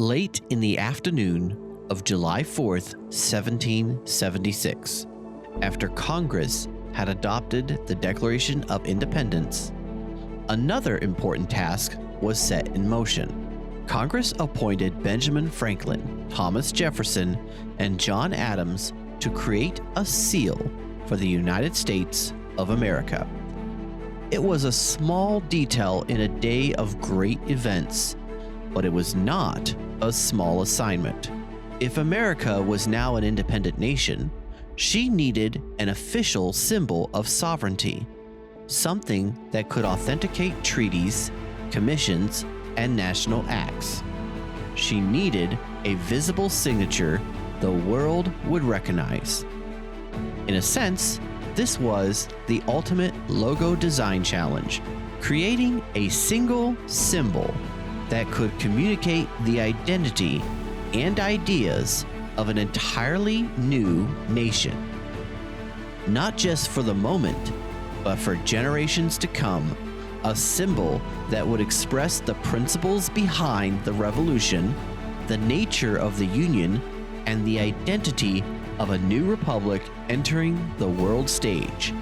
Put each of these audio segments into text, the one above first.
Late in the afternoon of July 4th, 1776, after Congress had adopted the Declaration of Independence, another important task was set in motion. Congress appointed Benjamin Franklin, Thomas Jefferson, and John Adams to create a seal for the United States of America. It was a small detail in a day of great events, but it was not a small assignment. If America was now an independent nation, she needed an official symbol of sovereignty, something that could authenticate treaties, commissions, and national acts. She needed a visible signature the world would recognize. In a sense, this was the ultimate logo design challenge, creating a single symbol that could communicate the identity and ideas of an entirely new nation. Not just for the moment, but for generations to come, a symbol that would express the principles behind the revolution, the nature of the Union, and the identity of a new republic entering the world stage.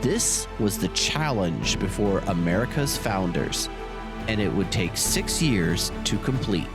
This was the challenge before America's founders, and it would take 6 years to complete.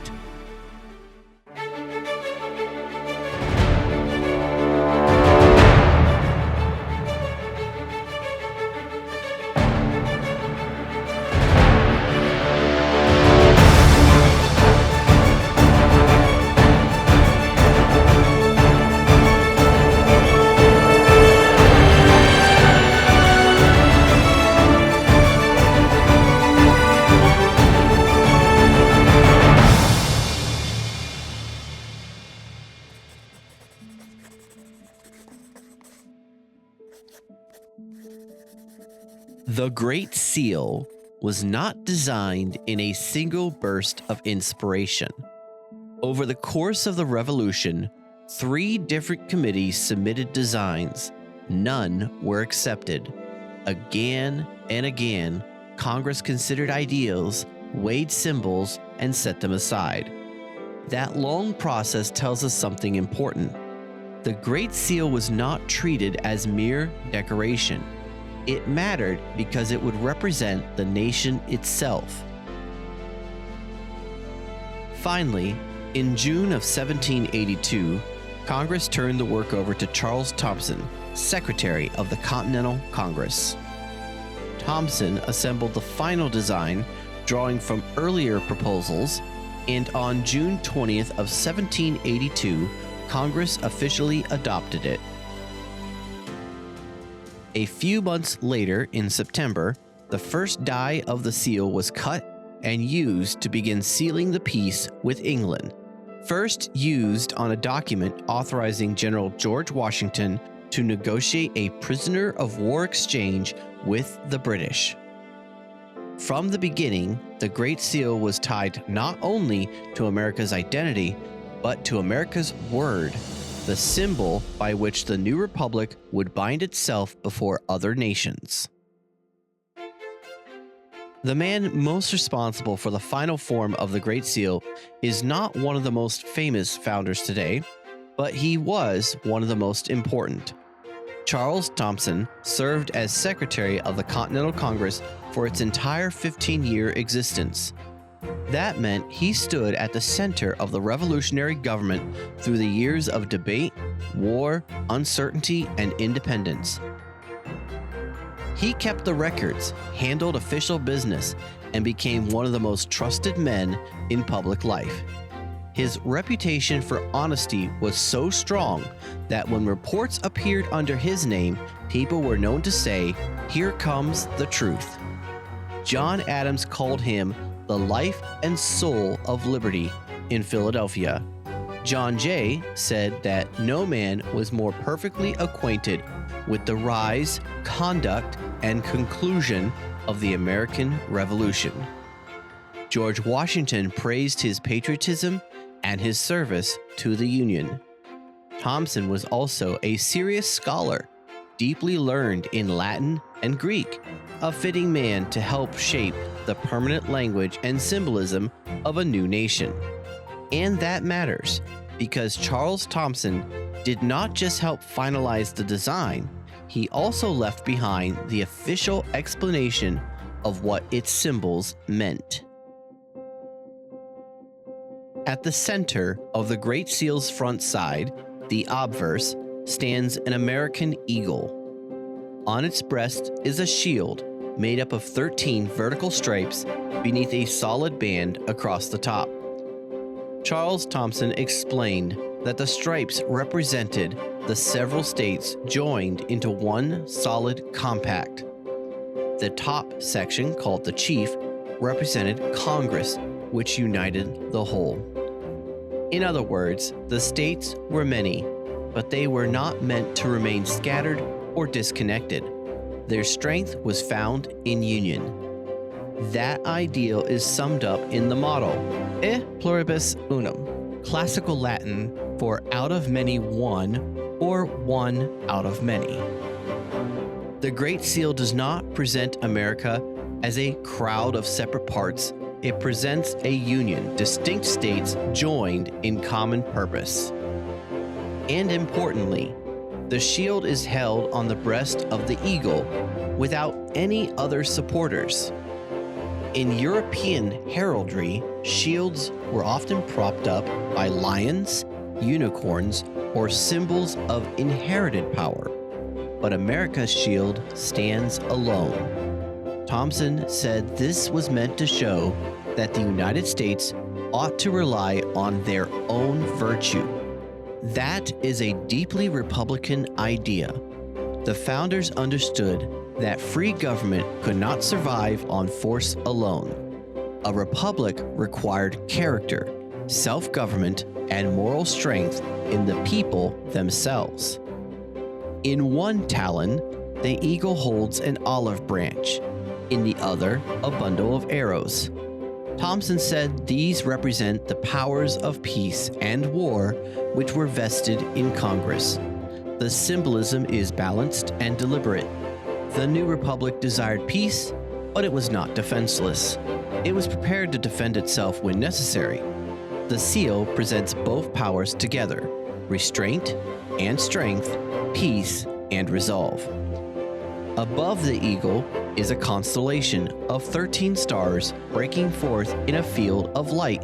The Great Seal was not designed in a single burst of inspiration. Over the course of the Revolution, 3 different committees submitted designs. None were accepted. Again and again, Congress considered ideals, weighed symbols, and set them aside. That long process tells us something important. The Great Seal was not treated as mere decoration. It mattered because it would represent the nation itself. Finally, in June of 1782, Congress turned the work over to Charles Thomson, Secretary of the Continental Congress. Thomson assembled the final design, drawing from earlier proposals, and on June 20th of 1782, Congress officially adopted it. A few months later, in September, the first die of the seal was cut and used to begin sealing the peace with England. First used on a document authorizing General George Washington to negotiate a prisoner of war exchange with the British. From the beginning, the Great Seal was tied not only to America's identity, but to America's word, the symbol by which the new republic would bind itself before other nations. The man most responsible for the final form of the Great Seal is not one of the most famous founders today, but he was one of the most important. Charles Thomson served as Secretary of the Continental Congress for its entire 15-year existence. That meant he stood at the center of the revolutionary government through the years of debate, war, uncertainty, and independence. He kept the records, handled official business, and became one of the most trusted men in public life. His reputation for honesty was so strong that when reports appeared under his name, people were known to say, "Here comes the truth." John Adams called him the life and soul of liberty in Philadelphia. John Jay said that no man was more perfectly acquainted with the rise, conduct, and conclusion of the American Revolution. George Washington praised his patriotism and his service to the Union. Thomson was also a serious scholar, deeply learned in Latin and Greek, a fitting man to help shape the permanent language and symbolism of a new nation. And that matters because Charles Thomson did not just help finalize the design, he also left behind the official explanation of what its symbols meant. At the center of the Great Seal's front side, the obverse, stands an American eagle. On its breast is a shield made up of 13 vertical stripes beneath a solid band across the top. Charles Thomson explained that the stripes represented the several states joined into one solid compact. The top section, called the chief, represented Congress, which united the whole. In other words, the states were many, but they were not meant to remain scattered or disconnected. Their strength was found in union. That ideal is summed up in the motto, E pluribus unum, classical Latin for out of many one, or one out of many. The Great Seal does not present America as a crowd of separate parts. It presents a union, distinct states joined in common purpose. And importantly, the shield is held on the breast of the eagle without any other supporters. In European heraldry, shields were often propped up by lions, unicorns, or symbols of inherited power. But America's shield stands alone. Thomson said this was meant to show that the United States ought to rely on their own virtue. That is a deeply Republican idea. The founders understood that free government could not survive on force alone. A republic required character, self-government, and moral strength in the people themselves. In one talon, the eagle holds an olive branch, in the other, a bundle of arrows. Thomson said these represent the powers of peace and war which were vested in Congress. The symbolism is balanced and deliberate. The new republic desired peace, but it was not defenseless. It was prepared to defend itself when necessary. The seal presents both powers together, restraint and strength, peace and resolve. Above the eagle is a constellation of 13 stars breaking forth in a field of light.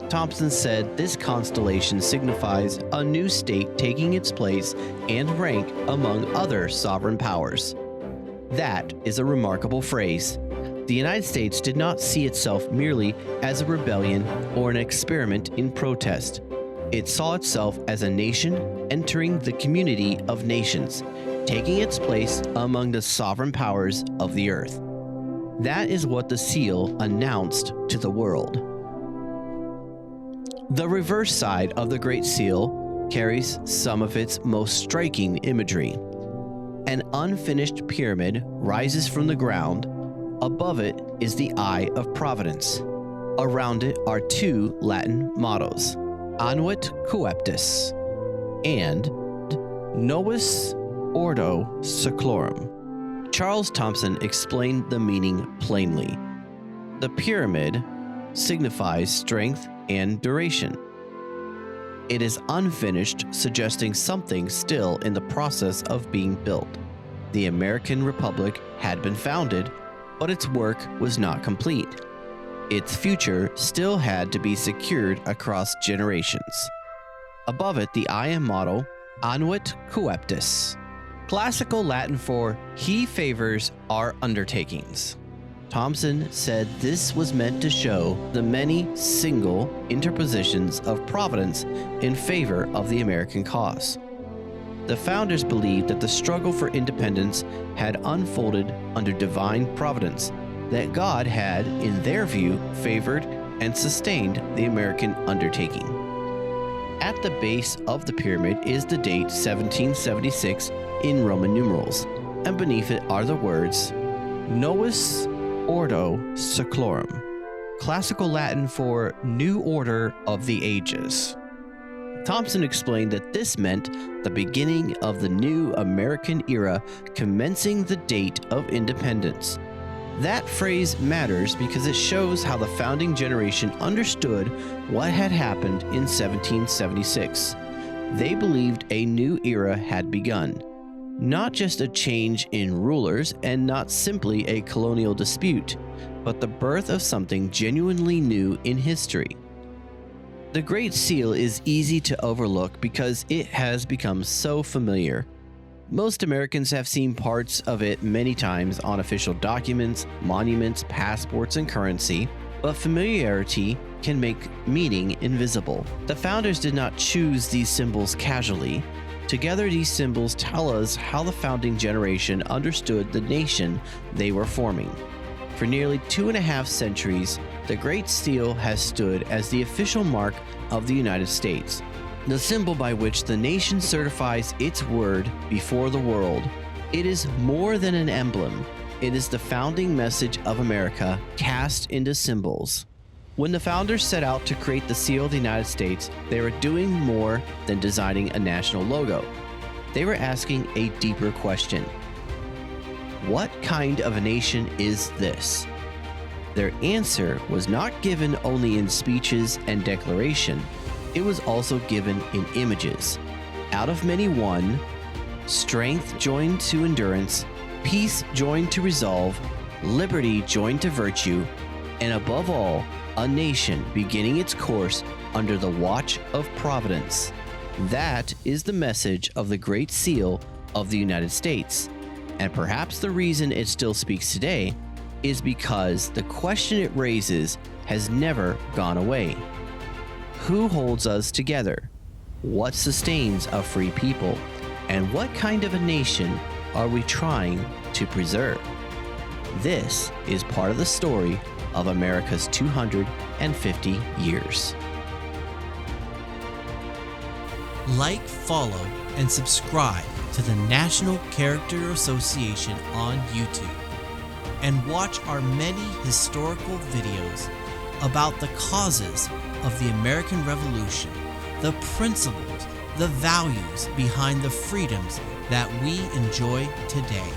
Thomson said this constellation signifies a new state taking its place and rank among other sovereign powers. That is a remarkable phrase. The United States did not see itself merely as a rebellion or an experiment in protest. It saw itself as a nation entering the community of nations, taking its place among the sovereign powers of the earth. That is what the seal announced to the world. The reverse side of the Great Seal carries some of its most striking imagery. An unfinished pyramid rises from the ground. Above it is the Eye of Providence. Around it are two Latin mottos, Anuit Coeptis and Novus Ordo Seclorum. Charles Thomson explained the meaning plainly. The pyramid signifies strength and duration. It is unfinished, suggesting something still in the process of being built. The American Republic had been founded, but its work was not complete. Its future still had to be secured across generations. Above it, the I am motto, Anuit Coeptis, classical Latin for he favors our undertakings. Thomson said this was meant to show the many single interpositions of Providence in favor of the American cause. The founders believed that the struggle for independence had unfolded under divine providence, that God had, in their view, favored and sustained the American undertaking. At the base of the pyramid is the date 1776 in Roman numerals, and beneath it are the words Novus Ordo Seclorum, classical Latin for New Order of the Ages. Thomson explained that this meant the beginning of the new American era, commencing the date of independence. That phrase matters because it shows how the founding generation understood what had happened in 1776. They believed a new era had begun, not just a change in rulers and not simply a colonial dispute, but the birth of something genuinely new in history. The Great Seal is easy to overlook because it has become so familiar. Most Americans have seen parts of it many times on official documents, monuments, passports, and currency, but familiarity can make meaning invisible. The founders did not choose these symbols casually. Together, these symbols tell us how the founding generation understood the nation they were forming. For nearly 2.5 centuries, the Great Seal has stood as the official mark of the United States, the symbol by which the nation certifies its word before the world. It is more than an emblem. It is the founding message of America cast into symbols. When the founders set out to create the seal of the United States, they were doing more than designing a national logo. They were asking a deeper question. What kind of a nation is this? Their answer was not given only in speeches and declaration. It was also given in images. Out of many one, strength joined to endurance, peace joined to resolve, liberty joined to virtue, and above all, a nation beginning its course under the watch of Providence. That is the message of the Great Seal of the United States. And perhaps the reason it still speaks today is because the question it raises has never gone away. Who holds us together? What sustains a free people? And what kind of a nation are we trying to preserve? This is part of the story of America's 250 years. Like, follow, and subscribe to the National Character Association on YouTube, and watch our many historical videos about the causes of the American Revolution, the principles, the values behind the freedoms that we enjoy today.